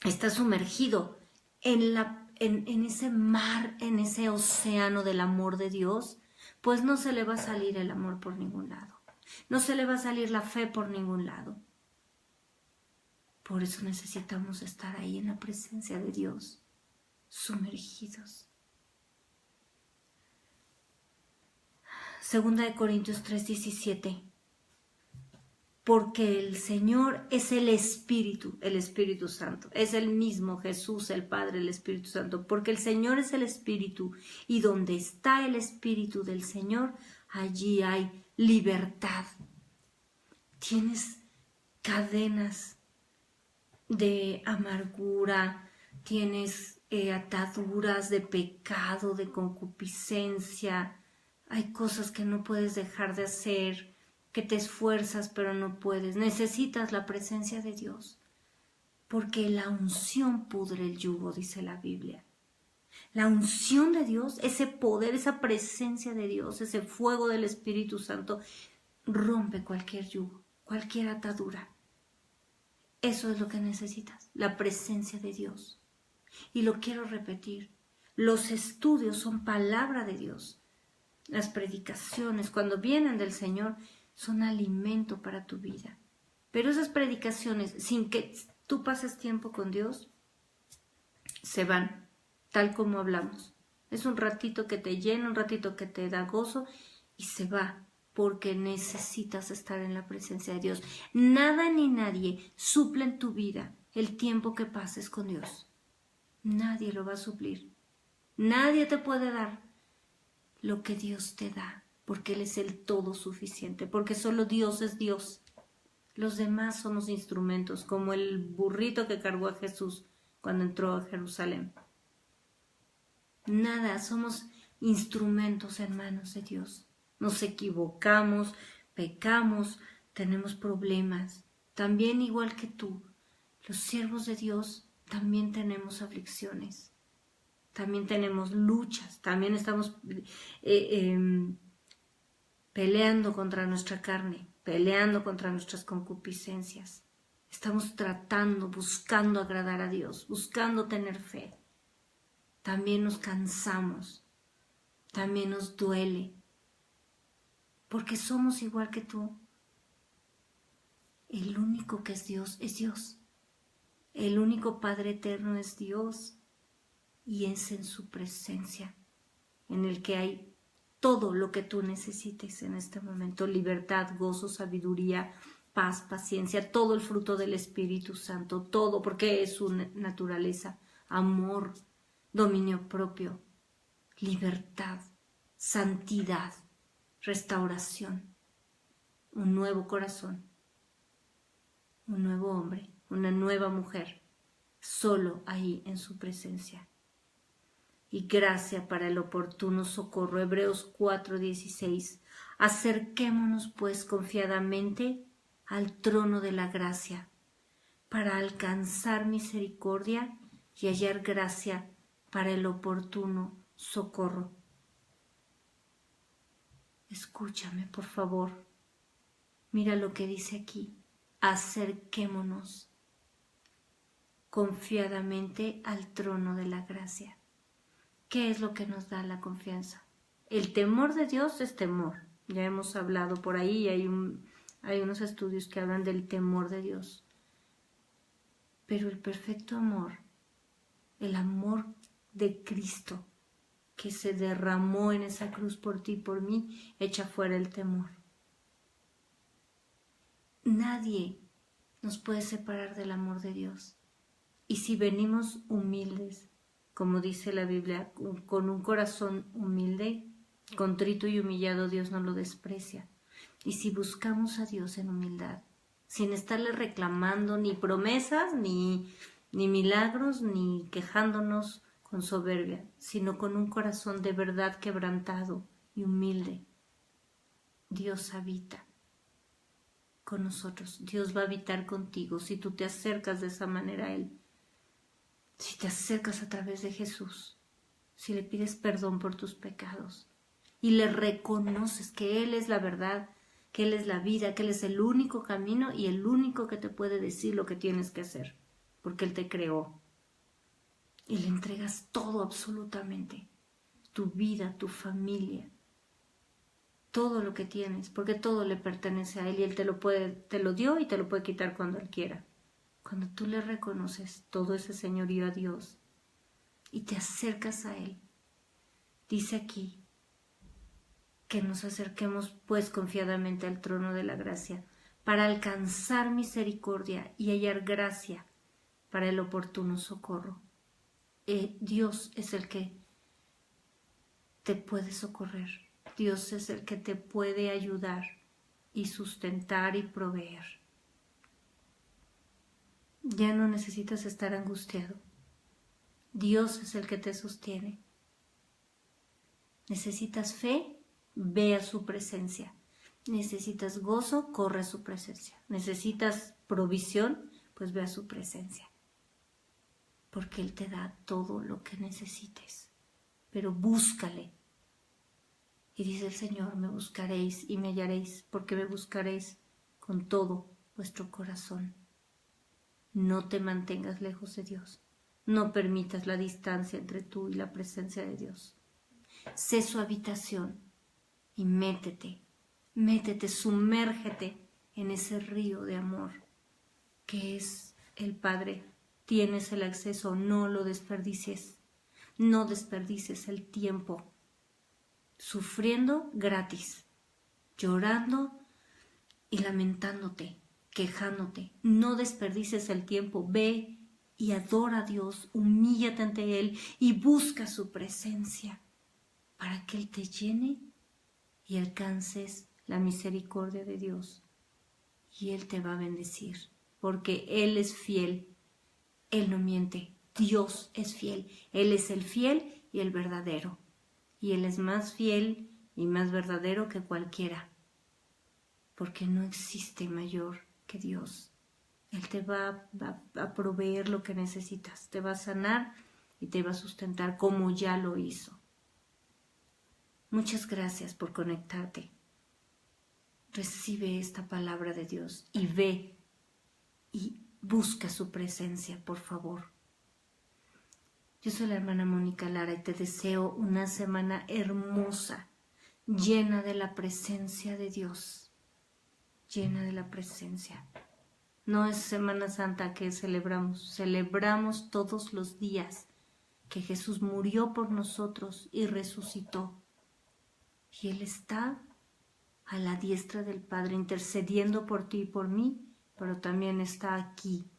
[SPEAKER 1] está sumergido en ese mar, en ese océano del amor de Dios, pues no se le va a salir el amor por ningún lado. No se le va a salir la fe por ningún lado. Por eso necesitamos estar ahí en la presencia de Dios, sumergidos. 2 Corintios 3:17. Porque el Señor es el Espíritu Santo. Es el mismo Jesús, el Padre, el Espíritu Santo. Porque el Señor es el Espíritu, y donde está el Espíritu del Señor, allí hay libertad. Tienes cadenas de amargura, tienes ataduras de pecado, de concupiscencia. Hay cosas que no puedes dejar de hacer, que te esfuerzas pero no puedes. Necesitas la presencia de Dios, porque la unción pudre el yugo, dice la Biblia. La unción de Dios, ese poder, esa presencia de Dios, ese fuego del Espíritu Santo, rompe cualquier yugo, cualquier atadura. Eso es lo que necesitas, la presencia de Dios. Y lo quiero repetir, los estudios son palabra de Dios. Las predicaciones, cuando vienen del Señor, son alimento para tu vida. Pero esas predicaciones, sin que tú pases tiempo con Dios, se van, tal como hablamos. Es un ratito que te llena, un ratito que te da gozo y se va, porque necesitas estar en la presencia de Dios. Nada ni nadie suple en tu vida el tiempo que pases con Dios. Nadie lo va a suplir. Nadie te puede dar lo que Dios te da, porque Él es el todo suficiente, porque solo Dios es Dios. Los demás somos instrumentos, como el burrito que cargó a Jesús cuando entró a Jerusalén. Nada, somos instrumentos en manos de Dios. Nos equivocamos, pecamos, tenemos problemas. También igual que tú, los siervos de Dios también tenemos aflicciones. También tenemos luchas, también estamos peleando contra nuestra carne, peleando contra nuestras concupiscencias. Estamos tratando, buscando agradar a Dios, buscando tener fe. También nos cansamos, también nos duele, porque somos igual que tú. El único que es Dios es Dios. El único Padre eterno es Dios. Y es en su presencia en el que hay todo lo que tú necesites en este momento: libertad, gozo, sabiduría, paz, paciencia, todo el fruto del Espíritu Santo, todo, porque es su naturaleza: amor, dominio propio, libertad, santidad, restauración, un nuevo corazón, un nuevo hombre, una nueva mujer, solo ahí en su presencia. Y gracia para el oportuno socorro. Hebreos 4:16. Acerquémonos pues confiadamente al trono de la gracia, para alcanzar misericordia y hallar gracia para el oportuno socorro. Escúchame, por favor. Mira lo que dice aquí. Acerquémonos confiadamente al trono de la gracia. ¿Qué es lo que nos da la confianza? El temor de Dios es temor. Ya hemos hablado por ahí, hay unos estudios que hablan del temor de Dios. Pero el perfecto amor, el amor de Cristo, que se derramó en esa cruz por ti y por mí, echa fuera el temor. Nadie nos puede separar del amor de Dios. Y si venimos humildes, como dice la Biblia, con un corazón humilde, contrito y humillado, Dios no lo desprecia. Y si buscamos a Dios en humildad, sin estarle reclamando ni promesas, ni milagros, ni quejándonos con soberbia, sino con un corazón de verdad quebrantado y humilde, Dios habita con nosotros. Dios va a habitar contigo si tú te acercas de esa manera a Él. Si te acercas a través de Jesús, si le pides perdón por tus pecados y le reconoces que Él es la verdad, que Él es la vida, que Él es el único camino y el único que te puede decir lo que tienes que hacer, porque Él te creó. Y le entregas todo absolutamente, tu vida, tu familia, todo lo que tienes, porque todo le pertenece a Él y Él te lo dio y te lo puede quitar cuando Él quiera. Cuando tú le reconoces todo ese señorío a Dios y te acercas a Él, dice aquí que nos acerquemos pues confiadamente al trono de la gracia para alcanzar misericordia y hallar gracia para el oportuno socorro. Dios es el que te puede socorrer, Dios es el que te puede ayudar y sustentar y proveer. Ya no necesitas estar angustiado. Dios es el que te sostiene. Necesitas fe, ve a su presencia. Necesitas gozo, corre a su presencia. Necesitas provisión, pues ve a su presencia. porque Él te da todo lo que necesites, pero búscale. Y dice el Señor, me buscaréis y me hallaréis, porque me buscaréis con todo vuestro corazón. No te mantengas lejos de Dios, no permitas la distancia entre tú y la presencia de Dios. Sé su habitación y métete, sumérgete en ese río de amor que es el Padre. Tienes el acceso, no lo desperdicies, no desperdicies el tiempo sufriendo gratis, llorando y lamentándote, quejándote. No desperdicies el tiempo, ve y adora a Dios, humíllate ante Él y busca su presencia para que Él te llene y alcances la misericordia de Dios. Y Él te va a bendecir, porque Él es fiel, Él no miente, Dios es fiel, Él es el fiel y el verdadero, y Él es más fiel y más verdadero que cualquiera, porque no existe mayor que Dios. Él te va a proveer lo que necesitas, te va a sanar y te va a sustentar como ya lo hizo. Muchas gracias por conectarte. Recibe esta palabra de Dios y ve y busca su presencia, por favor. Yo soy la hermana Mónica Lara y te deseo una semana hermosa, llena de la presencia de Dios, llena de la presencia. No es Semana Santa que celebramos todos los días que Jesús murió por nosotros y resucitó. Y Él está a la diestra del Padre intercediendo por ti y por mí, pero también está aquí.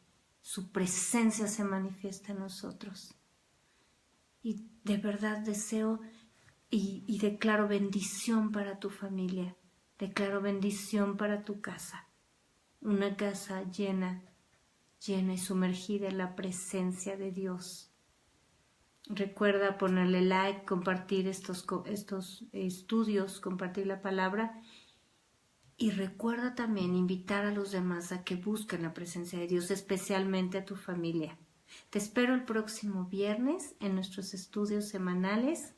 [SPEAKER 1] Su presencia se manifiesta en nosotros. Y de verdad deseo y declaro bendición para tu familia, declaro bendición para tu casa. Una casa llena y sumergida en la presencia de Dios. Recuerda ponerle like, compartir estos estudios, compartir la palabra y recuerda también invitar a los demás a que busquen la presencia de Dios, especialmente a tu familia. Te espero el próximo viernes en nuestros estudios semanales.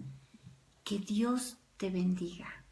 [SPEAKER 1] Que Dios te bendiga.